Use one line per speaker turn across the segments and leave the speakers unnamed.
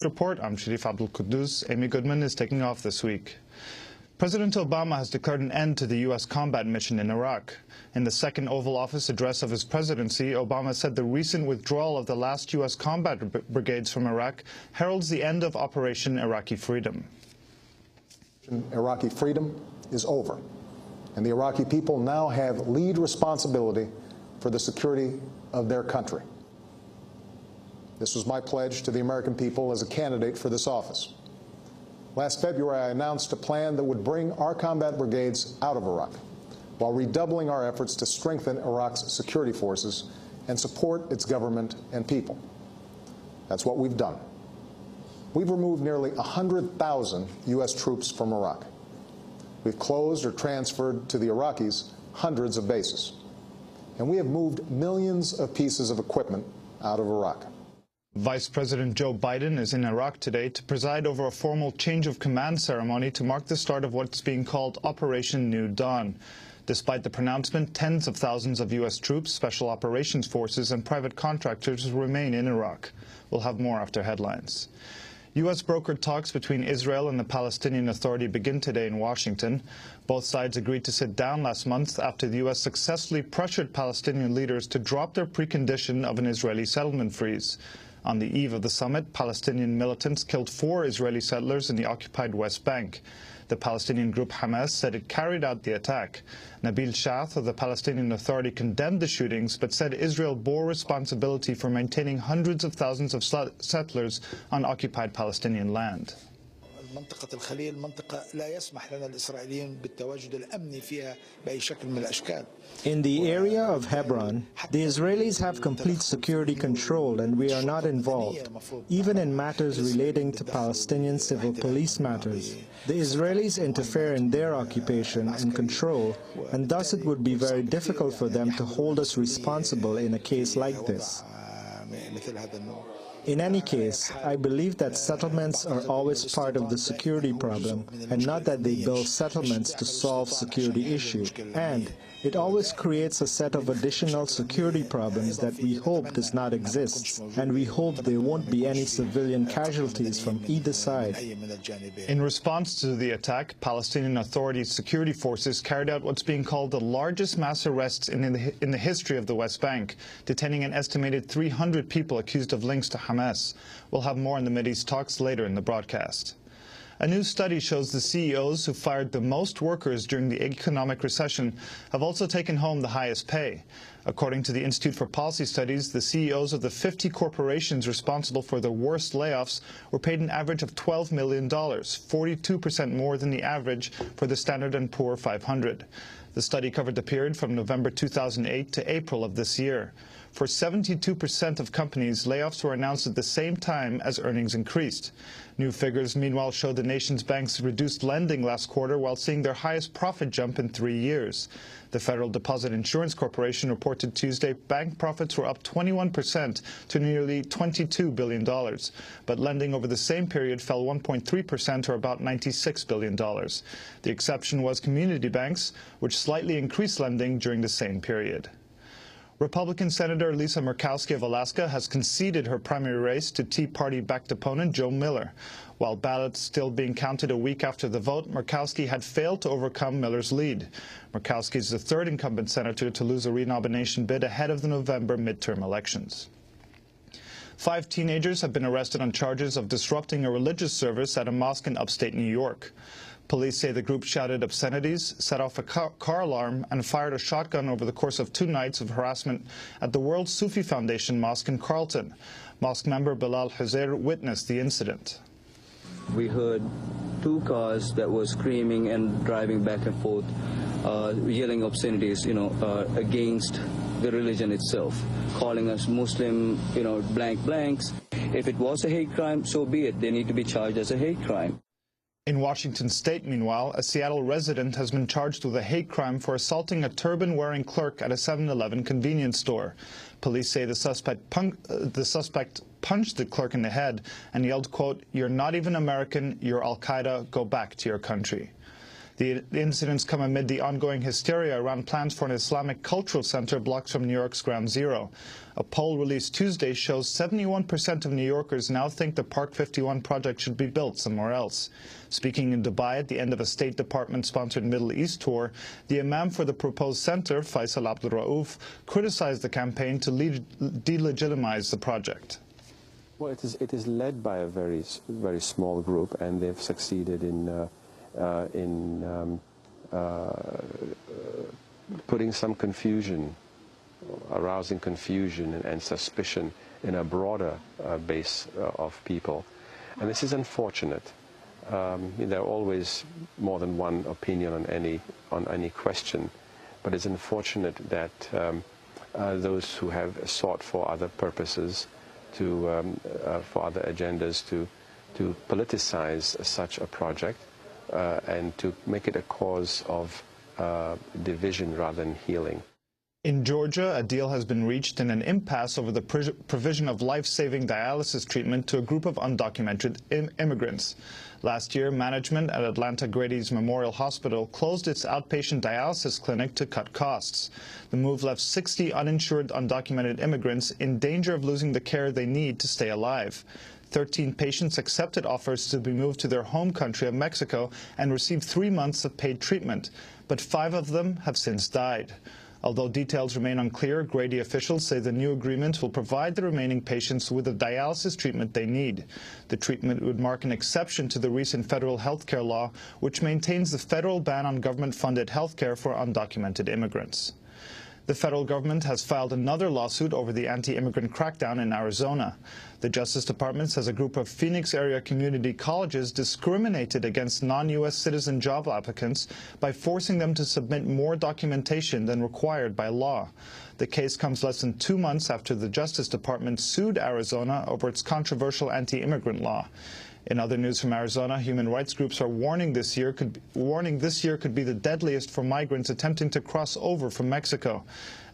Report. I'm Sharif Abdul Quddus. Amy Goodman is taking off this week. President Obama has declared an end to the U.S. combat mission in Iraq. In the second Oval Office address of his presidency, Obama said the recent withdrawal of the last U.S. combat brigades from Iraq heralds the end of Operation Iraqi Freedom.
Iraqi freedom is over, and the Iraqi people now have lead responsibility for the security of their country. This was my pledge to the American people as a candidate for this office. Last February, I announced a plan that would bring our combat brigades out of Iraq, while redoubling our efforts to strengthen Iraq's security forces and support its government and people. That's what we've done. We've removed nearly 100,000 U.S. troops from Iraq. We've closed or transferred to the Iraqis hundreds of bases. And we have moved millions of pieces of equipment out of Iraq.
Vice President Joe Biden is in Iraq today to preside over a formal change of command ceremony to mark the start of what's being called Operation New Dawn. Despite the pronouncement, tens of thousands of U.S. troops, special operations forces, and private contractors remain in Iraq. We'll have more after headlines. U.S. brokered talks between Israel and the Palestinian Authority begin today in Washington. Both sides agreed to sit down last month after the U.S. successfully pressured Palestinian leaders to drop their precondition of an Israeli settlement freeze. On the eve of the summit, Palestinian militants killed 4 Israeli settlers in the occupied West Bank. The Palestinian group Hamas said it carried out the attack. Nabil Shaath of the Palestinian Authority condemned the shootings, but said Israel bore responsibility for maintaining hundreds of thousands of settlers on occupied Palestinian land.
منطقة الخليل منطقة لا يسمح لنا الإسرائيليين بالتواجد الأمني فيها بأي شكل من الأشكال.
In the area of Hebron, the Israelis have complete security control and we are not involved, even in matters relating to Palestinian civil police matters. The Israelis interfere in their occupation and control, and thus it would be very difficult for them to hold us responsible in a case like this. In any case, I believe that settlements are always part of the security problem, and not that they build settlements to solve security issues. And it always creates a set of additional security problems that we hope does not exist, and we hope there won't be any civilian casualties from either side.
In response to the attack, Palestinian Authority security forces carried out what's being called the largest mass arrests in the history of the West Bank, detaining an estimated 300 people accused of links to Hamas. We'll have more on the Mideast talks later in the broadcast. A new study shows the CEOs who fired the most workers during the economic recession have also taken home the highest pay. According to the Institute for Policy Studies, the CEOs of the 50 corporations responsible for the worst layoffs were paid an average of $12 million, 42% more than the average for the Standard & Poor 500. The study covered the period from November 2008 to April of this year. For 72% of companies, layoffs were announced at the same time as earnings increased. New figures, meanwhile, show the nation's banks reduced lending last quarter while seeing their highest profit jump in 3 years. The Federal Deposit Insurance Corporation reported Tuesday bank profits were up 21% to nearly $22 billion. But lending over the same period fell 1.3% or about $96 billion. The exception was community banks, which slightly increased lending during the same period. Republican Senator Lisa Murkowski of Alaska has conceded her primary race to Tea Party-backed opponent Joe Miller. While ballots still being counted a week after the vote, Murkowski had failed to overcome Miller's lead. Murkowski is the third incumbent senator to lose a renomination bid ahead of the November midterm elections. 5 teenagers have been arrested on charges of disrupting a religious service at a mosque in upstate New York. Police say the group shouted obscenities, set off a car alarm, and fired a shotgun over the course of 2 nights of harassment at the World Sufi Foundation Mosque in Carlton. Mosque member Bilal Huzair witnessed the incident.
We heard 2 cars that were screaming and driving back and forth, yelling obscenities, against the religion itself, calling us Muslim, blank blanks. If it was a hate crime, so be it. They need to be charged as a hate crime.
In Washington State, meanwhile, a Seattle resident has been charged with a hate crime for assaulting a turban-wearing clerk at a 7-Eleven convenience store. Police say the suspect punched the clerk in the head and yelled, quote, "You're not even American, you're Al-Qaeda, go back to your country." The incidents come amid the ongoing hysteria around plans for an Islamic cultural center blocks from New York's Ground Zero. A poll released Tuesday shows 71% of New Yorkers now think the Park 51 project should be built somewhere else. Speaking in Dubai at the end of a State Department-sponsored Middle East tour, the imam for the proposed center, Faisal Abdul Rauf, criticized the campaign to delegitimize the project.
Well, it is led by a very small group, and they've succeeded in putting some confusion, arousing confusion and suspicion in a broader base of people. And this is unfortunate. There are always more than one opinion on any question, but it's unfortunate that those who have sought for other purposes, for other agendas, to politicize such a project and to make it a cause of division rather than healing.
In Georgia, a deal has been reached in an impasse over the provision of life-saving dialysis treatment to a group of undocumented immigrants. Last year, management at Atlanta Grady's Memorial Hospital closed its outpatient dialysis clinic to cut costs. The move left 60 uninsured undocumented immigrants in danger of losing the care they need to stay alive. 13 patients accepted offers to be moved to their home country of Mexico and received 3 months of paid treatment, but 5 of them have since died. Although details remain unclear, Grady officials say the new agreement will provide the remaining patients with the dialysis treatment they need. The treatment would mark an exception to the recent federal health care law, which maintains the federal ban on government-funded health care for undocumented immigrants. The federal government has filed another lawsuit over the anti-immigrant crackdown in Arizona. The Justice Department says a group of Phoenix area community colleges discriminated against non-U.S. citizen job applicants by forcing them to submit more documentation than required by law. The case comes less than 2 months after the Justice Department sued Arizona over its controversial anti-immigrant law. In other news from Arizona, human rights groups are warning this year could be the deadliest for migrants attempting to cross over from Mexico.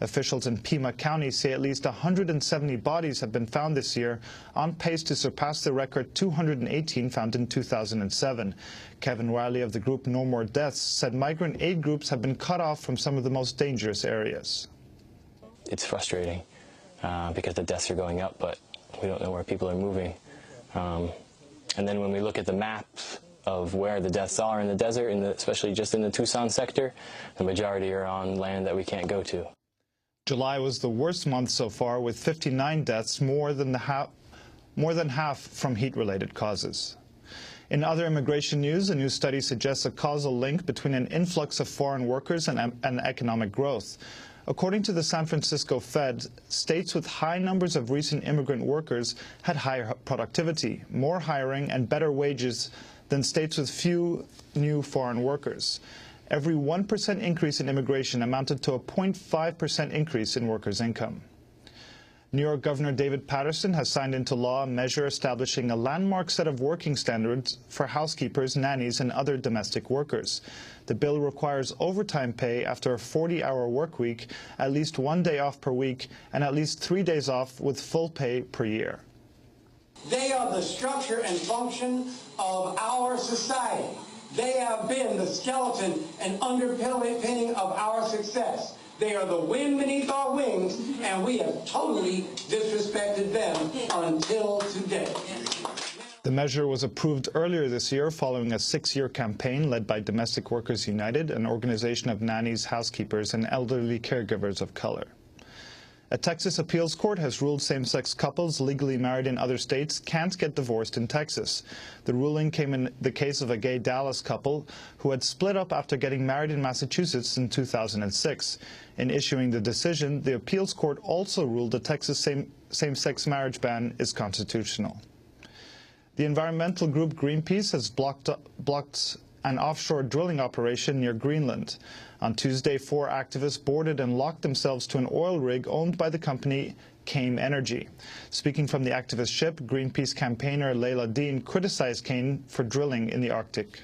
Officials in Pima County say at least 170 bodies have been found this year, on pace to surpass the record 218 found in 2007. Kevin Riley of the group No More Deaths said migrant aid groups have been cut off from some of the most dangerous areas.
It's frustrating because the deaths are going up, but we don't know where people are moving. And then when we look at the maps of where the deaths are in the desert, especially just in the Tucson sector, the majority are on land that we can't go to.
July was the worst month so far, with 59 deaths, more than half from heat-related causes. In other immigration news, a new study suggests a causal link between an influx of foreign workers and economic growth. According to the San Francisco Fed, states with high numbers of recent immigrant workers had higher productivity, more hiring, and better wages than states with few new foreign workers. Every 1% increase in immigration amounted to a 0.5% increase in workers' income. New York Governor David Paterson has signed into law a measure establishing a landmark set of working standards for housekeepers, nannies, and other domestic workers. The bill requires overtime pay after a 40-hour work week, at least 1 day off per week, and at least 3 days off with full pay per year.
They are the structure and function of our society. They have been the skeleton and underpinning of our success. They are the wind beneath our wings, and we have totally disrespected them until today.
The measure was approved earlier this year following a 6-year campaign led by Domestic Workers United, an organization of nannies, housekeepers, and elderly caregivers of color. A Texas appeals court has ruled same-sex couples legally married in other states can't get divorced in Texas. The ruling came in the case of a gay Dallas couple who had split up after getting married in Massachusetts in 2006. In issuing the decision, the appeals court also ruled the Texas same-sex marriage ban is constitutional. The environmental group Greenpeace has blocked an offshore drilling operation near Greenland. On Tuesday, 4 activists boarded and locked themselves to an oil rig owned by the company Cain Energy. Speaking from the activist ship, Greenpeace campaigner Leila Dean criticized Cain for drilling in the Arctic.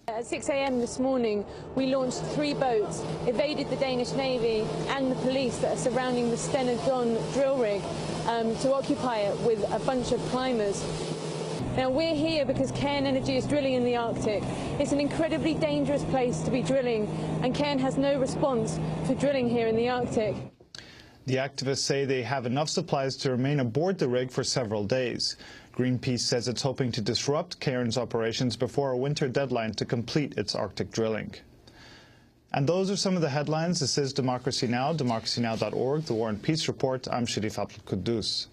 At 6 a.m. this morning, we launched 3 boats, evaded the Danish Navy and the police that are surrounding the Stena Don drill rig to occupy it with a bunch of climbers. Now, we're here because Cairn Energy is drilling in the Arctic. It's an incredibly dangerous place to be drilling, and Cairn has no response for drilling here in the Arctic.
The activists say they have enough supplies to remain aboard the rig for several days. Greenpeace says it's hoping to disrupt Cairn's operations before a winter deadline to complete its Arctic drilling. And those are some of the headlines. This is Democracy Now!, democracynow.org, the War and Peace Report. I'm Sharif Abdel Quddus.